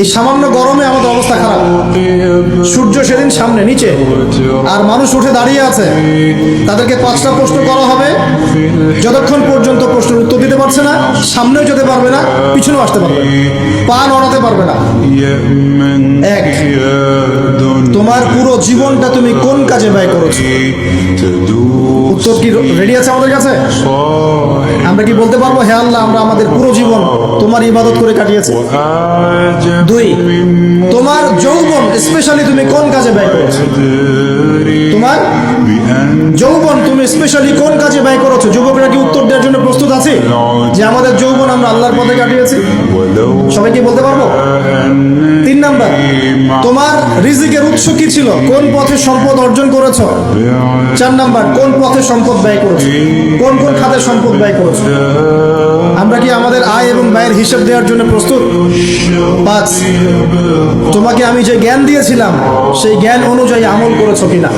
এই সামান্য গরমে আমাদের অবস্থা খারাপ। সূর্য সেদিন সামনে নিচে, আর মানুষ উঠে দাঁড়িয়ে আছে। তাদেরকে 5টা প্রশ্ন করা হবে। যতক্ষণ পর্যন্ত প্রশ্নের উত্তর দিতে পারছে না, সামনেও যেতে পারবে না, পিছনেও আসতে পারবে না, পা নড়াতে পারবে না। এক, তোমার পুরো জীবনটা তুমি কোন কাজে ব্যয় করেছো? উত্তর কি রেডি আছে আমাদের কাছে? আমরা কি বলতে পারবো, হে আল্লাহ, আমরা আমাদের পুরো জীবন তোমার ইবাদত করে কাটিয়েছি? 2, তোমার যৌবন স্পেশালি তুমি কোন কাজে ব্যয় করেছো? তোমার যৌবন তুমি স্পেশালি কোন কাজে ব্যয় করেছো? যুবকরা কি উত্তর দেওয়ার জন্য প্রস্তুত আছে যে আমাদের যৌবন আমরা আল্লাহর পথে কাটিয়েছি? সবাই কি বলতে পারবো? 3 নাম্বার, তোমার রিজিকের উৎস কি ছিল? কোন পথে সম্পদ অর্জন করেছো? 4 নাম্বার, কোন পথে সম্পদ ব্যয় করেছো? কোন কোন খাতে সম্পদ ব্যয় করেছো? আমরা কি আমাদের আয় এবং ব্যয়ের হিসাব দেওয়ার জন্য প্রস্তুত? 5, তোমাকে আমি যে জ্ঞান দিয়েছিলাম সেই জ্ঞান অনুযায়ী আমল করেছো কিনা?